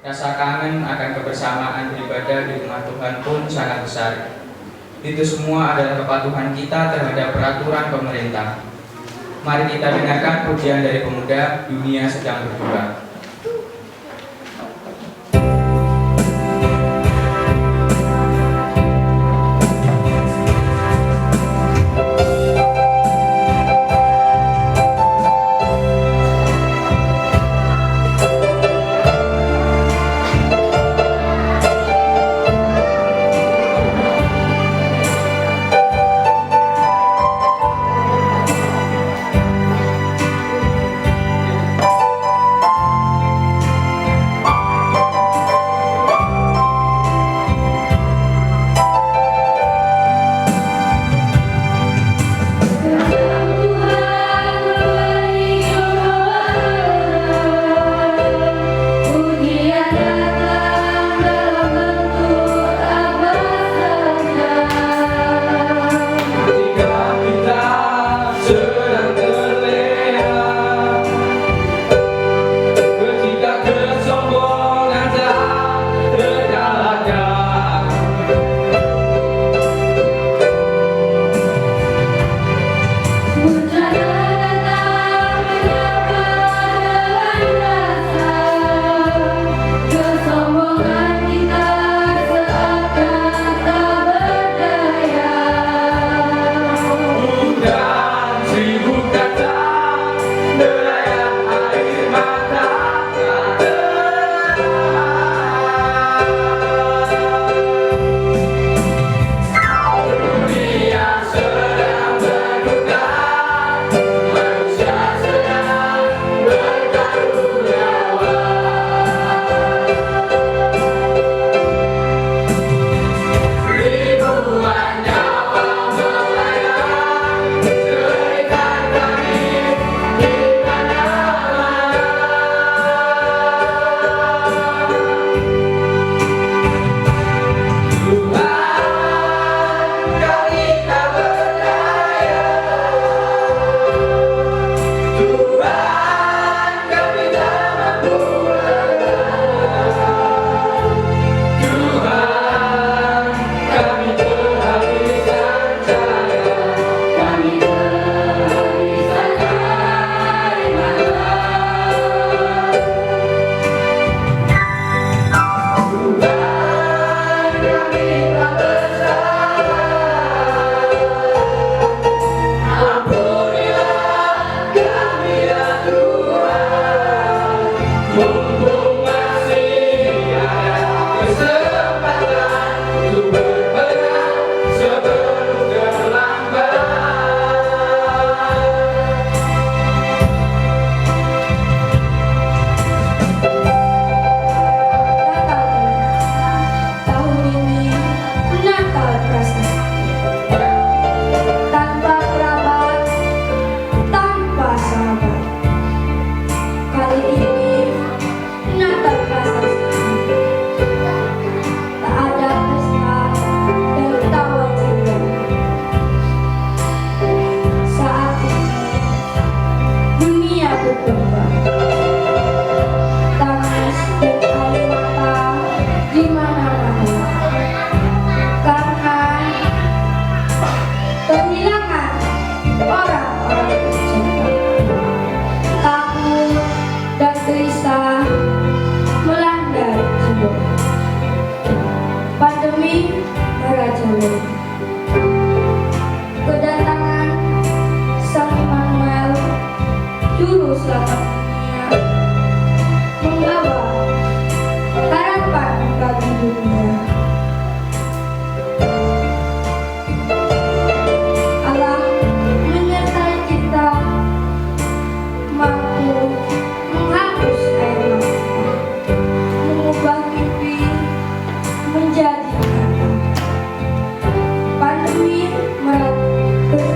Rasa kangen akan kebersamaan beribadah di rumah Tuhan pun sangat besar. Itu semua adalah kepatuhan kita terhadap peraturan pemerintah. Mari kita dengarkan pujian dari pemuda Dunia Sedang Berduka.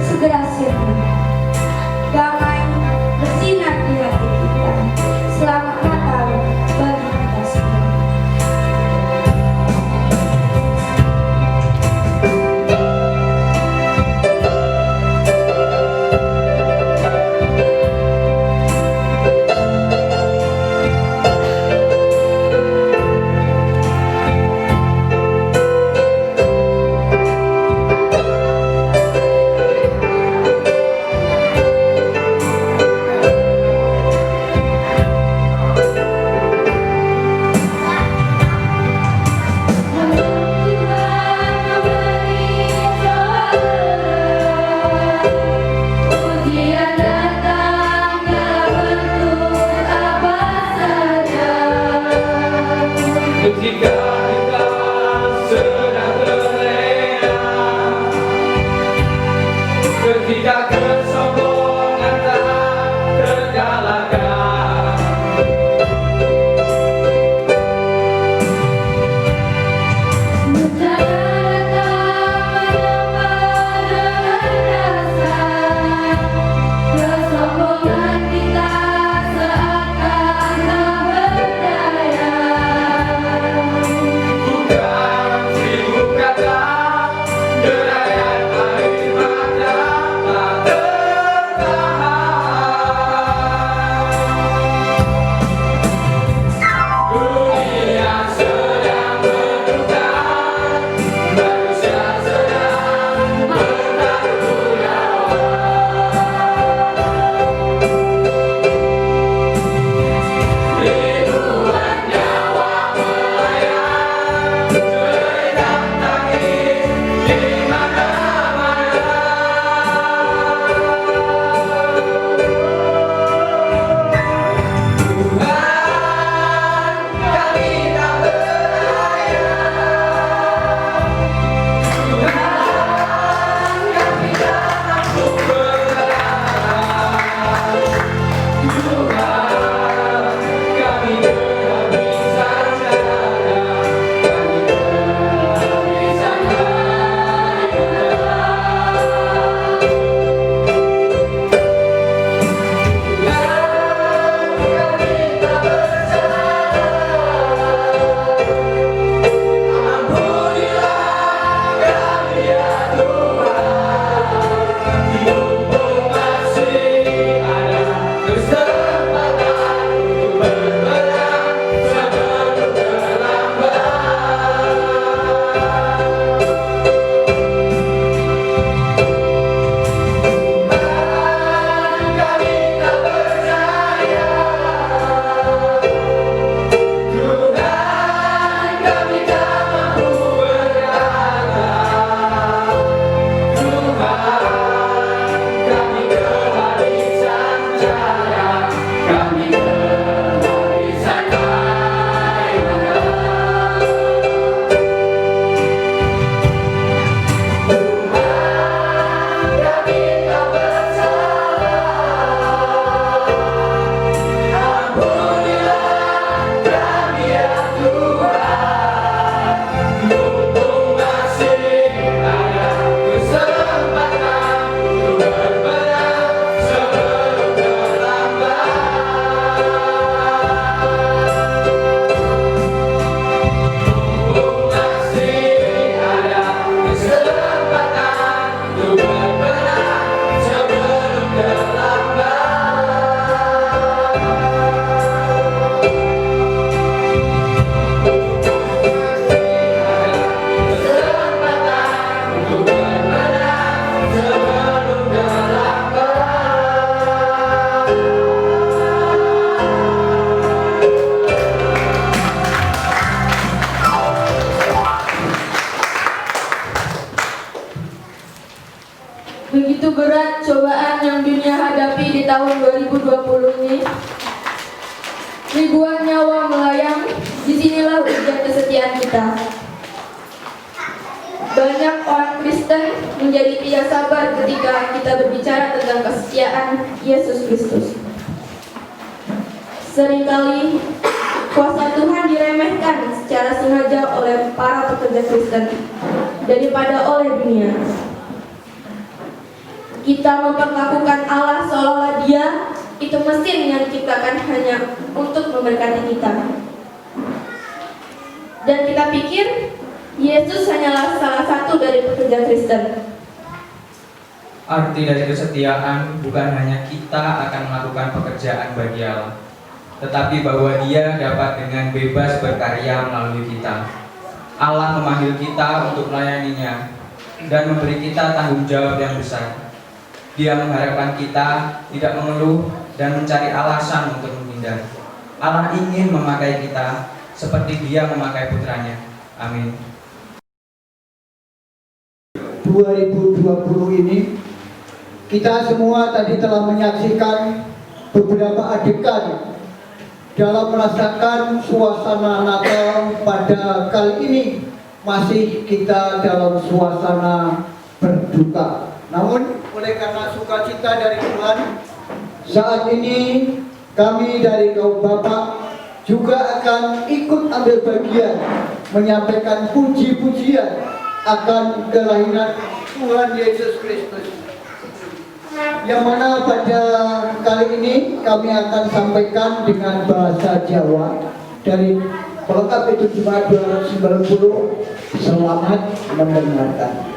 Segera sirna, damai bersinar di hati. ketika kita sedang terlena, ketika kesombongan tak terkalahkan, kesombongan kita seakan tak berdaya. bukan seribu kata derayan air mata tak tertahan. Dunia sedang berduka, manusia sedang bertaruh nyawa. Ribuan nyawa melayang, teriak tangis di mana-mana. Tuhan, kami tak berdaya. Tuhan, kami tak mampu bertahan. Tuhan, kami kehabisan daya, kami kehabisan Begitu berat cobaan yang dunia hadapi di tahun 2020 ini. Ribuan nyawa melayang, disinilah ujian kesetiaan kita. Banyak orang Kristen menjadi tidak sabar ketika kita berbicara tentang kesetiaan Yesus Kristus. Seringkali kuasa Tuhan diremehkan secara sengaja oleh para pekerja Kristen daripada oleh dunia. Kita memperlakukan Allah seolah-olah Dia itu mesin yang diciptakan hanya untuk memberkati kita. Dan kita pikir Yesus hanyalah salah satu dari pekerja Kristen. Arti dari kesetiaan bukan hanya kita akan melakukan pekerjaan bagi Allah, tetapi bahwa Dia dapat dengan bebas berkarya melalui kita. Allah memanggil kita untuk melayaninya dan memberi kita tanggung jawab yang besar. Dia mengharapkan kita tidak mengeluh dan mencari alasan untuk menghindar. Allah ingin memakai kita seperti Dia memakai putranya. Amin. 2020 ini kita semua tadi telah menyaksikan beberapa adegan dalam merasakan suasana Natal pada kali ini masih kita dalam suasana berduka. Namun oleh karena sukacita dari Tuhan, saat ini kami dari kaum Bapak juga akan ikut ambil bagian menyampaikan puji-pujian akan kelahiran Tuhan Yesus Kristus, yang mana pada kali ini kami akan sampaikan dengan bahasa Jawa dari pelengkap itu Jumat 290. Selamat mendengarkan.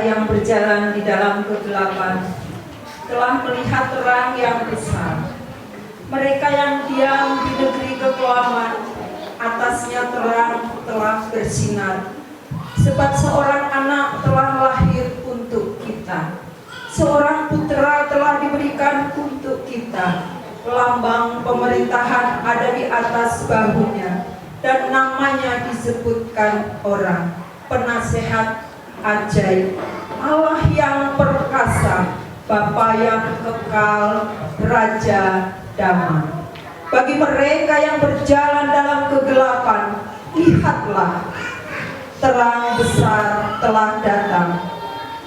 Yang berjalan di dalam kegelapan telah melihat terang yang besar. Mereka yang diam di negeri kekelaman, atasnya terang telah bersinar. Sebab seorang anak telah lahir untuk kita, seorang putra telah diberikan untuk kita. Lambang pemerintahan ada di atas bahunya, dan namanya disebutkan Orang Penasehat, Ajaib, Allah yang perkasa, Bapa yang kekal, Raja damai. Bagi mereka yang berjalan dalam kegelapan, lihatlah, terang besar telah datang.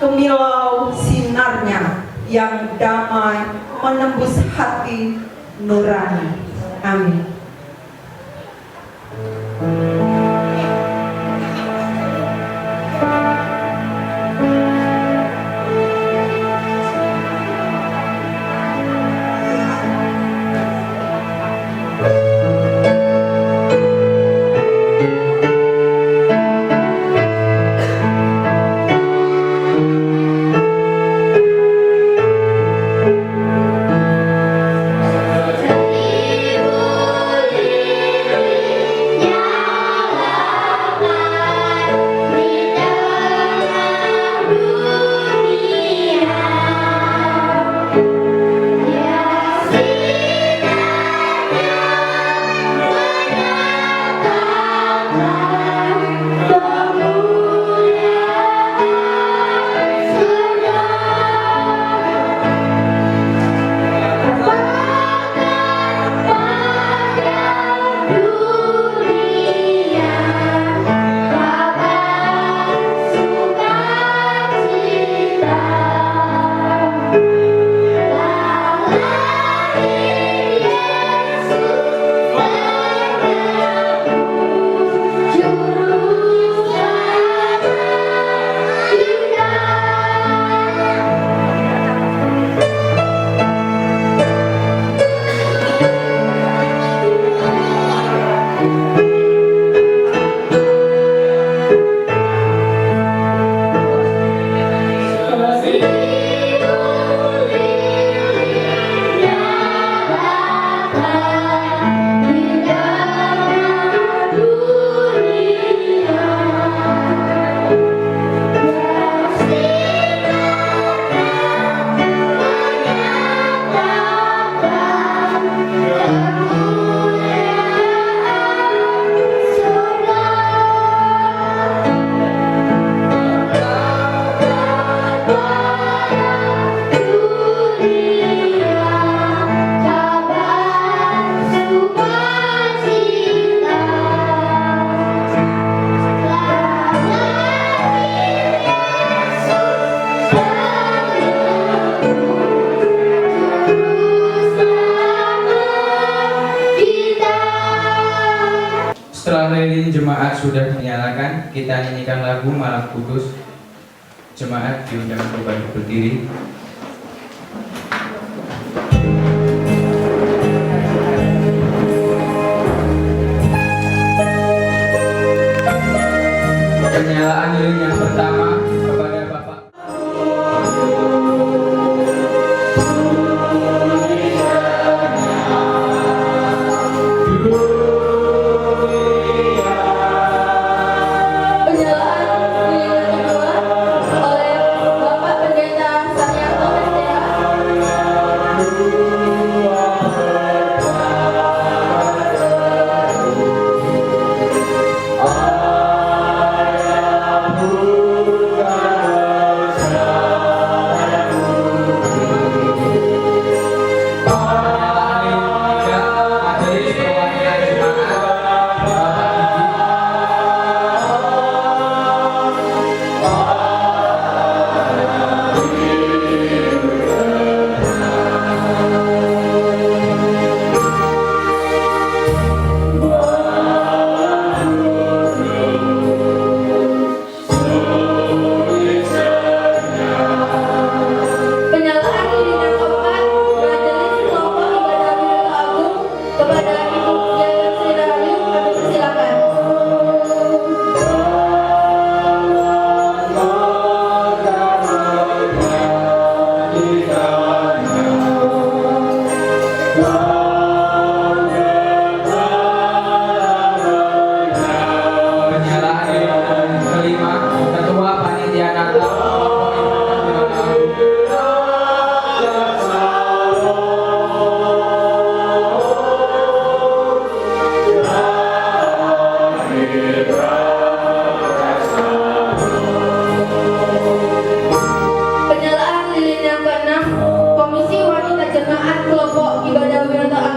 Kemilau sinarnya yang damai menembus hati nurani. Amin. Setelah lilin jemaat sudah dinyalakan, kita nyanyikan lagu Malam Kudus. Jemaat diundang untuk berdiri. Penyalaan lilin yang pertama kepada Bapak. Penyalaan lilin kedua oleh Bapak Pendeta Sanyak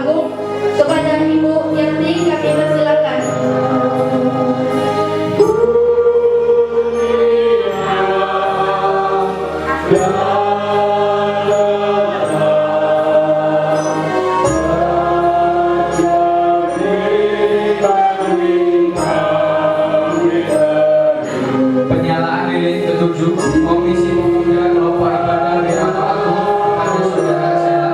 Agung. Kepada Ibu Yanti kami persilakan. Penyalaan lilin ketujuh Komisi Pemuda Kelompok Ibadah Wiranto Agung kepada Saudara Sela.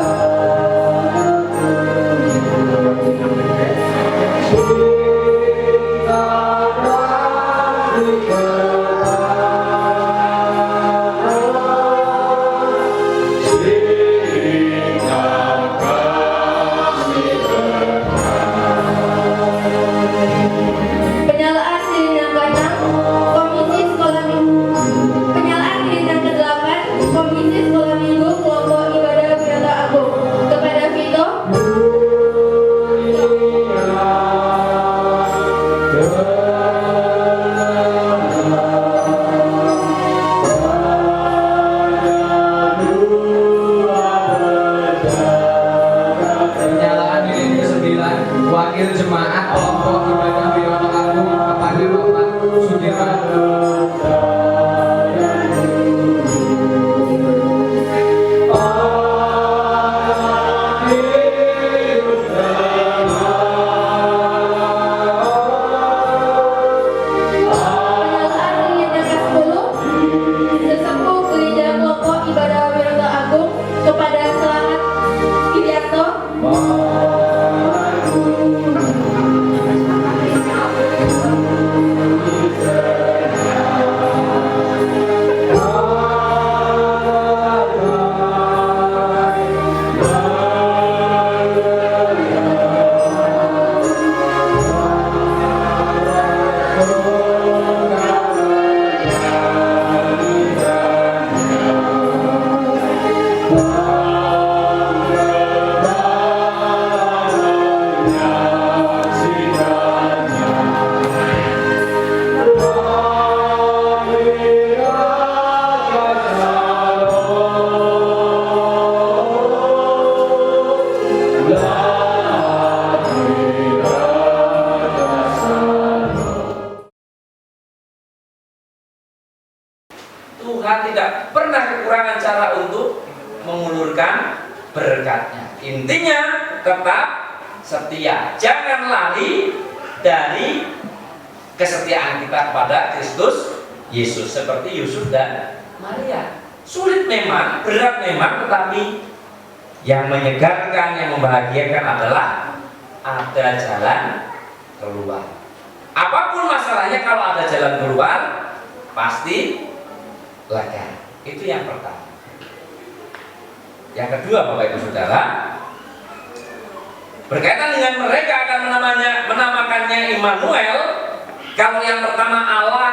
Penyalaan lilin yang ke-6 Komisi Sekolah Minggu. Penyalaan lilin yang ke-8 Komisi Sekolah Minggu Kelompok Ibadah Wiranto Agung. Kepada Vito. Penyalaan lilin ke-9 Wakil Jemaat Kelompok Ibadah Wiranto Agung kepada Bapak Sudirman. Penyalaan lilin yang ke-10 Sesepuh Gereja Kelompok Ibadah Wiranto Agung kepada Selamat Widianto. Tuhan tidak pernah kekurangan cara untuk mengulurkan berkatnya. Intinya tetap setia. Jangan lari dari kesetiaan kita kepada Kristus Yesus seperti Yusuf dan Maria. Sulit memang, berat memang, tetapi yang menyegarkan, yang membahagiakan adalah ada jalan keluar. Apapun masalahnya, kalau ada jalan keluar pasti lega. Itu yang pertama. Yang kedua, Bapak Ibu Saudara, berkaitan dengan mereka akan menamakannya Immanuel. Kalau yang pertama, Allah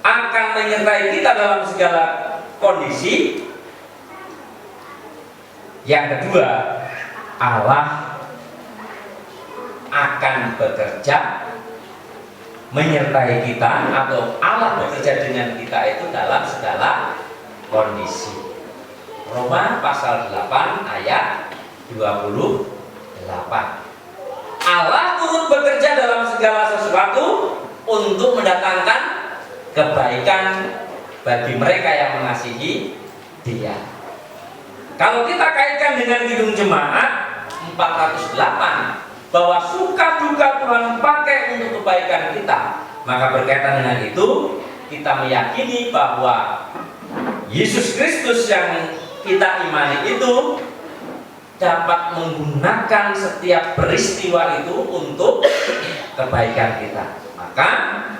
akan menyertai kita dalam segala kondisi. Yang kedua, Allah akan bekerja menyertai kita, atau Allah bekerja dengan kita itu dalam segala kondisi. Roma pasal 8 ayat 28. Allah turut bekerja dalam segala sesuatu untuk mendatangkan kebaikan bagi mereka yang mengasihi Dia. Kalau kita kaitkan dengan Kidung Jemaat 408, bahwa suka duka Tuhan pakai untuk kebaikan kita, maka berkaitan dengan itu kita meyakini bahwa Yesus Kristus yang kita imani itu dapat menggunakan setiap peristiwa itu untuk kebaikan kita. Maka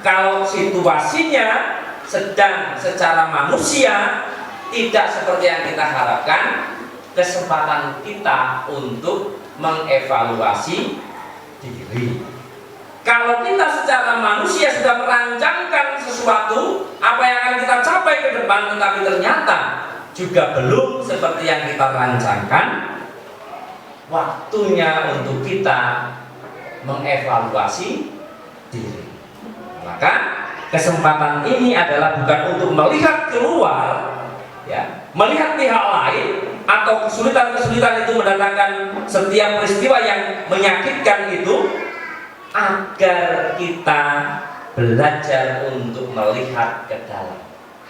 kalau situasinya sedang secara manusia tidak seperti yang kita harapkan, kesempatan kita untuk mengevaluasi diri. Kalau kita secara manusia sudah merancangkan sesuatu, apa yang akan kita capai ke depan, tetapi ternyata juga belum seperti yang kita rancangkan, waktunya untuk kita mengevaluasi diri. Maka kesempatan ini adalah bukan untuk melihat keluar, ya, melihat pihak lain, atau kesulitan-kesulitan itu mendatangkan setiap peristiwa yang menyakitkan itu, agar kita belajar untuk melihat ke dalam.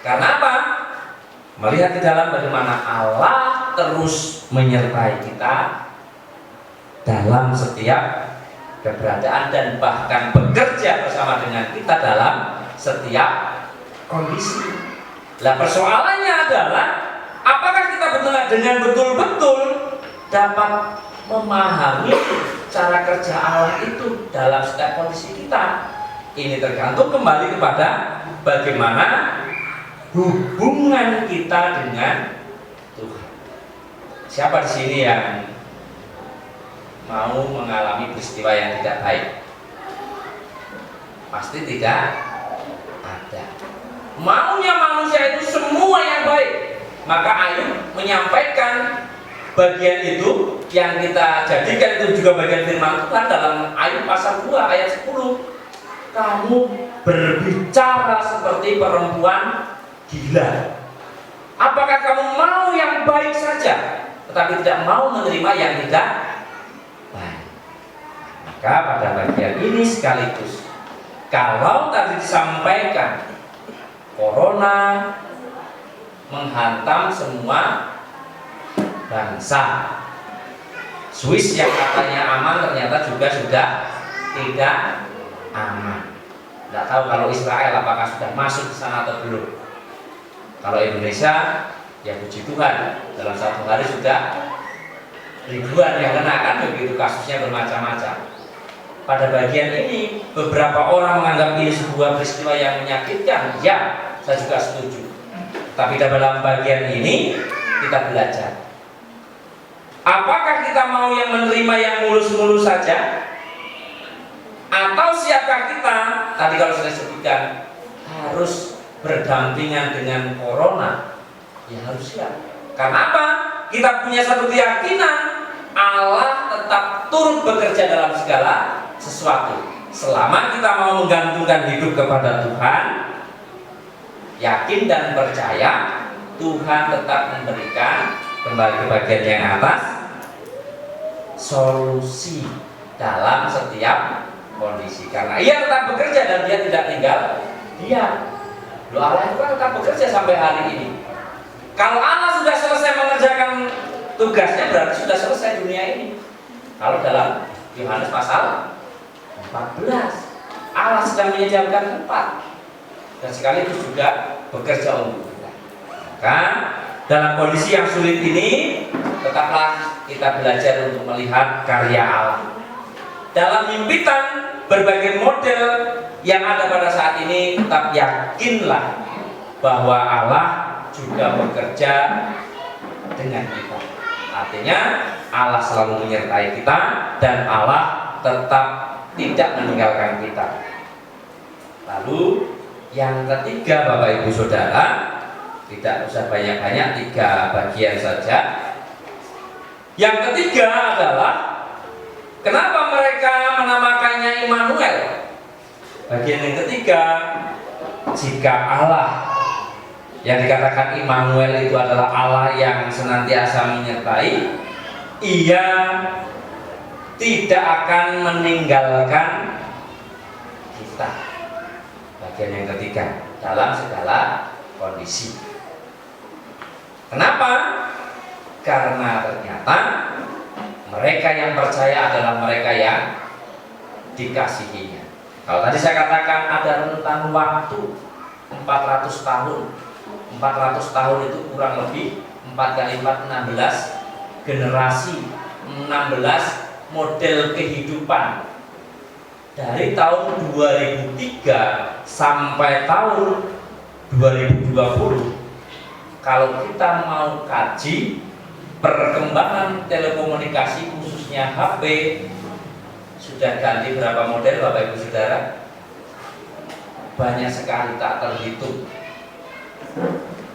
Karena apa? Melihat ke dalam bagaimana Allah terus menyertai kita dalam setiap keberadaan dan bahkan bekerja bersama dengan kita dalam setiap kondisi. Nah, persoalannya adalah apakah kita dengan betul-betul dapat memahami cara kerja Allah itu dalam setiap kondisi kita. Ini tergantung kembali kepada bagaimana hubungan kita dengan Tuhan. Siapa di sini yang mau mengalami peristiwa yang tidak baik? Pasti tidak ada. Maunya manusia itu semua yang baik. Maka Ayub menyampaikan bagian itu yang kita jadikan itu juga bagian firman Tuhan dalam Ayub pasal 2 ayat 10. Kamu berbicara seperti perempuan gila. Apakah kamu mau yang baik saja, tetapi tidak mau menerima yang tidak baik? Maka pada bagian ini sekaligus, kalau tadi disampaikan corona menghantam semua bangsa, Swiss yang katanya aman ternyata juga sudah tidak aman. Tidak tahu kalau Israel apakah sudah masuk ke sana atau belum. Kalau Indonesia, ya puji Tuhan, dalam satu hari sudah ribuan yang kena, kan begitu, kasusnya bermacam-macam. Pada bagian ini, beberapa orang menganggap ini sebuah peristiwa yang menyakitkan. Ya, saya juga setuju. Tapi dalam bagian ini kita belajar. Apakah kita mau yang menerima yang mulus-mulus saja? Atau siapkah kita, tadi kalau sudah sebutkan, harus berdampingan dengan corona? Ya harus siap. Karena apa? Kita punya satu keyakinan, Allah tetap turut bekerja dalam segala sesuatu. Selama kita mau menggantungkan hidup kepada Tuhan, yakin dan percaya, Tuhan tetap memberikan, kembali ke bagian yang atas, solusi dalam setiap kondisi. Karena Ia tetap bekerja dan Dia tidak tinggal diam. Allah itu kan tetap bekerja sampai hari ini. Kalau Allah sudah selesai mengerjakan tugasnya, berarti sudah selesai dunia ini. Kalau dalam Yohanes pasal 14, Allah sedang menyediakan tempat, dan sekaligus juga bekerja untuk kita. Maka dalam kondisi yang sulit ini, tetaplah kita belajar untuk melihat karya Allah. Dalam himpitan berbagai model yang ada pada saat ini, tetap yakinlah bahwa Allah juga bekerja dengan kita. Artinya Allah selalu menyertai kita dan Allah tetap tidak meninggalkan kita. Lalu yang ketiga, Bapak Ibu Saudara, tidak usah banyak-banyak, 3 bagian saja. Yang ketiga adalah kenapa mereka menamakannya Immanuel. Bagian yang ketiga, jika Allah yang dikatakan Immanuel itu adalah Allah yang senantiasa menyertai, Ia tidak akan meninggalkan kita. Bagian yang ketiga, dalam segala kondisi. Kenapa? Karena ternyata mereka yang percaya adalah mereka yang dikasihinya. Kalau tadi saya katakan ada rentang waktu 400 tahun. 400 tahun itu kurang lebih 4 kali 4, 16 generasi, 16 model kehidupan. Dari tahun 2003 sampai tahun 2020, kalau kita mau kaji perkembangan telekomunikasi khususnya HP, sudah ganti berapa model Bapak Ibu Saudara? Banyak sekali, tak terhitung.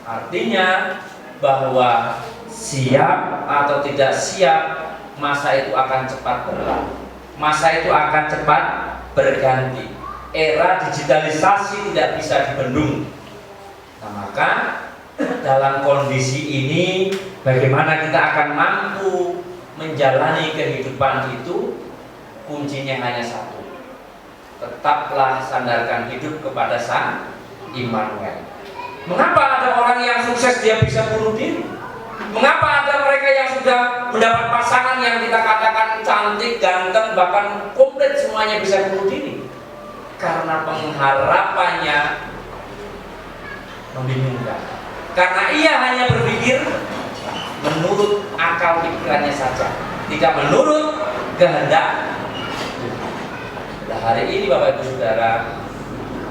Artinya bahwa siap atau tidak siap, masa itu akan cepat berlalu. Masa itu akan cepat berganti. Era digitalisasi tidak bisa dibendung. Nah, maka dalam kondisi ini Bagaimana kita akan mampu menjalani kehidupan itu? Kuncinya hanya satu. Tetaplah sandarkan hidup kepada Sang Immanuel. Mengapa ada orang yang sukses dia bisa bunuh diri? Mengapa ada mereka yang sudah mendapat pasangan yang kita katakan cantik, ganteng, bahkan komplit semuanya bisa bunuh diri? Karena pengharapannya membingungkan. Karena ia hanya berpikir menurut akal pikirannya saja, tidak menurut kehendak. Nah, hari ini Bapak Ibu Saudara,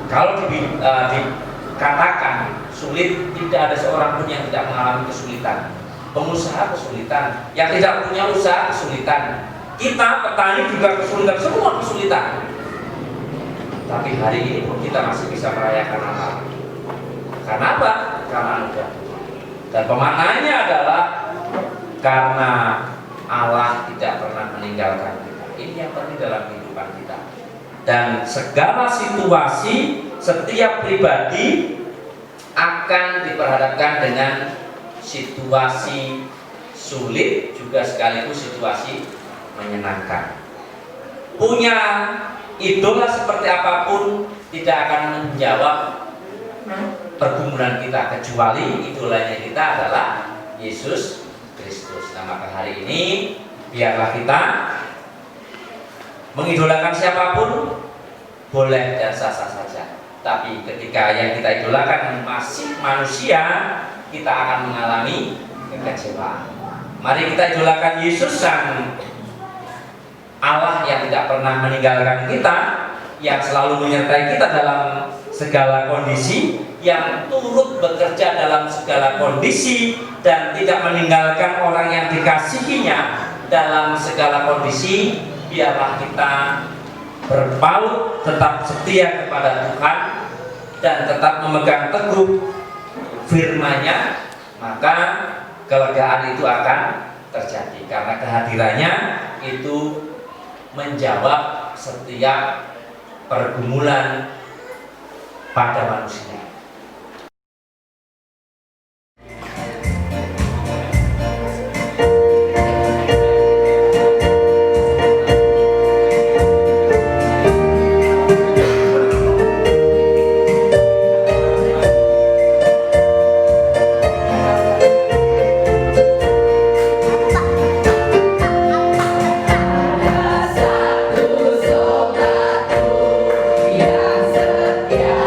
kalau dikatakan sulit, tidak ada seorang pun yang tidak mengalami kesulitan. Pengusaha kesulitan, yang tidak punya usaha kesulitan, kita petani juga kesulitan, semua kesulitan. Tapi hari ini pun kita masih bisa merayakan Natal. Karena apa? Karena anugerah. Dan pemaknanya adalah karena Allah tidak pernah meninggalkan kita. Ini yang penting dalam kehidupan kita. Dan segala situasi, setiap pribadi akan diperhadapkan dengan situasi sulit, juga sekaligus situasi menyenangkan. Punya idola seperti apapun tidak akan menjawab pergumulan kita, kecuali idolanya kita adalah Yesus Kristus. Nah, maka hari ini biarlah kita mengidolakan siapapun boleh dan sah-sah saja. Tapi ketika yang kita idolakan masih manusia, kita akan mengalami kekecewaan. Mari kita idolakan Yesus, Sang Allah yang tidak pernah meninggalkan kita, yang selalu menyertai kita dalam segala kondisi, yang turut bekerja dalam segala kondisi, dan tidak meninggalkan orang yang dikasihinya dalam segala kondisi. Biarlah kita berpaut, tetap setia kepada Tuhan, dan tetap memegang teguh firman-Nya, maka kelegaan itu akan terjadi, karena kehadirannya itu menjawab setiap pergumulan pada manusia. Satu sobatku yang setia.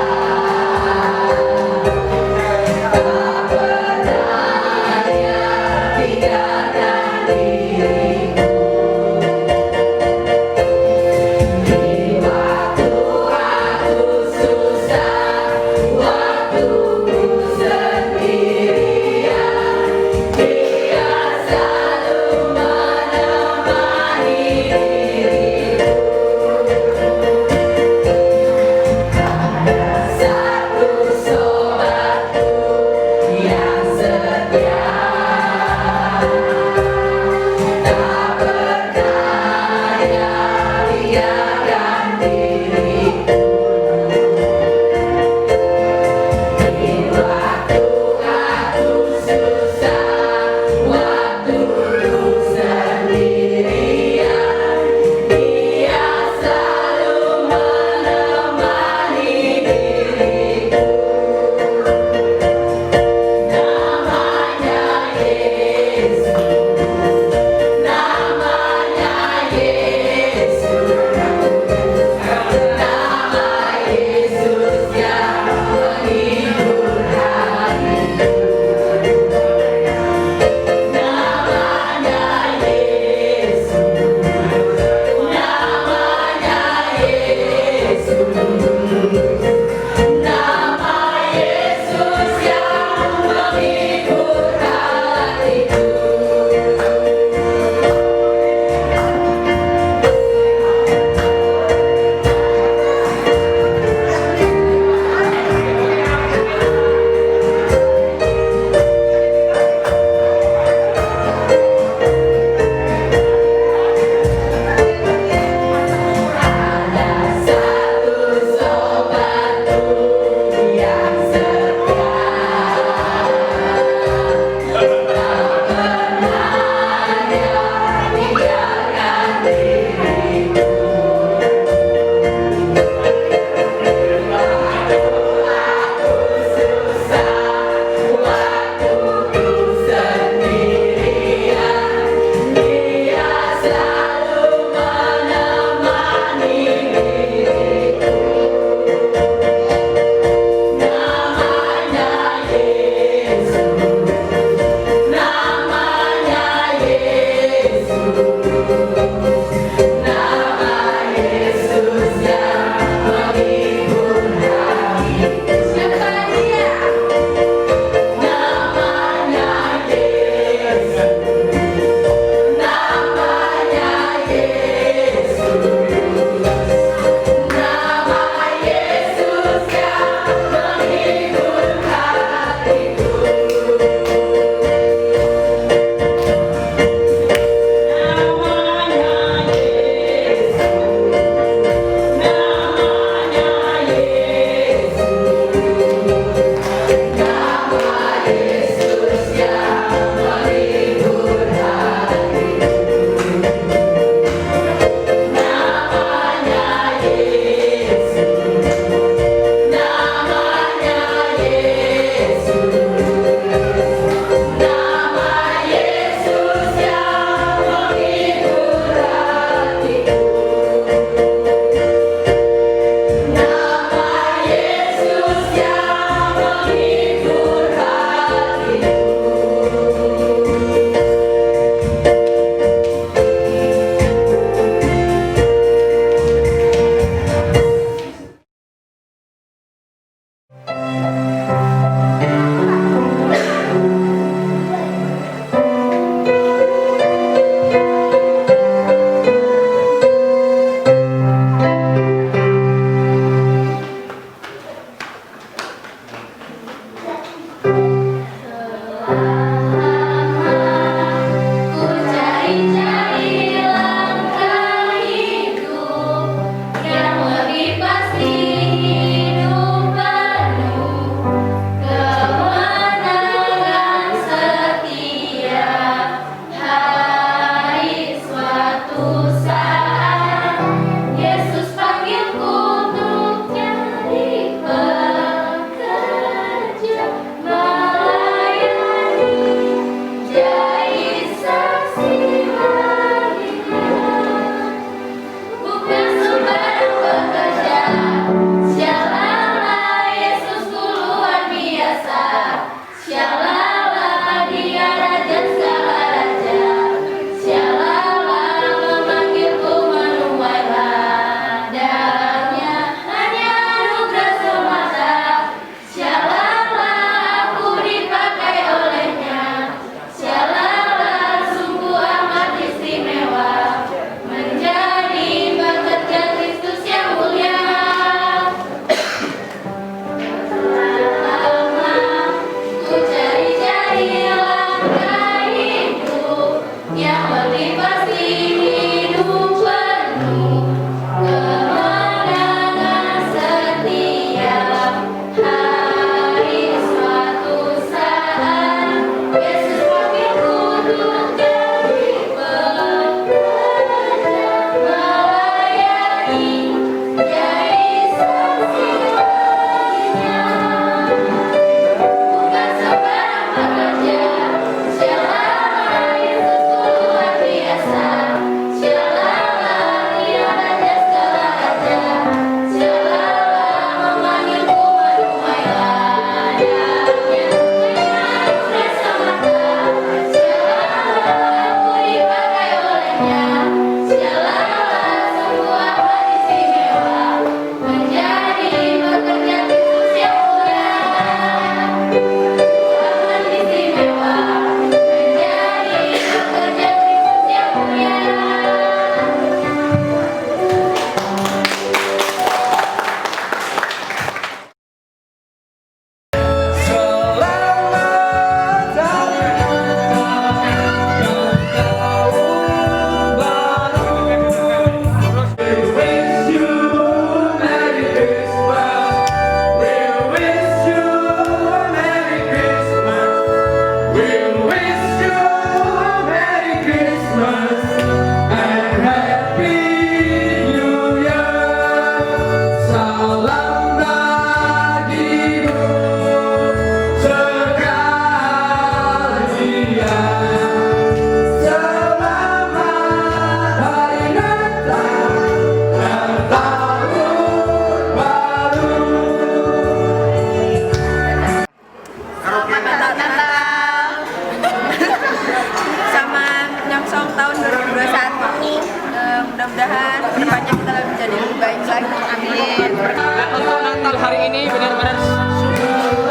Mudah-mudahan kedepannya kita menjadi lebih baik lagi. Amin. Dan untuk Natal hari ini benar-benar sungguh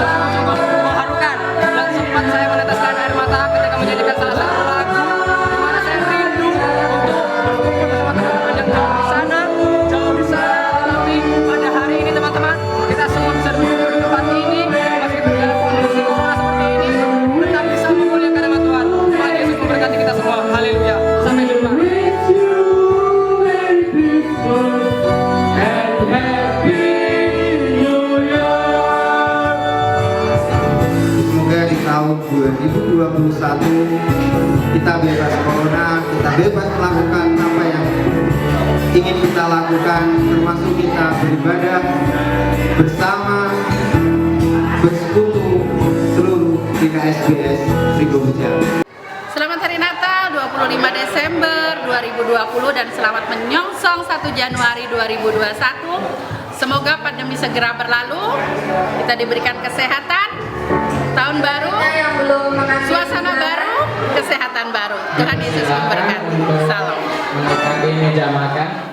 mengharukan, dan sempat saya meneteskan air mata ketika menyanyikan salah satu lagu di mana saya rindu untuk berkumpul bersama teman-teman yang jauh di sana, tetapi pada hari ini teman-teman kita semua bisa berkumpul di tempat ini meskipun dalam kondisi corona seperti ini, tetap bisa memuliakan nama Tuhan. Tuhan Yesus memberkati kita semua. Haleluya. Sampai jumpa. Tahun 2021 kita bebas corona, kita bebas melakukan apa yang ingin kita lakukan, termasuk kita beribadah bersama, bersekutu seluruh GKSBS Sidoarjo. Selamat Hari Natal 25 Desember 2020 dan selamat menyongsong 1 Januari 2021. Semoga pandemi segera berlalu, kita diberikan kesehatan, tahun baru, suasana baru, kesehatan baru. Tuhan Yesus memberkati. Salam. Melengkapi meja makan.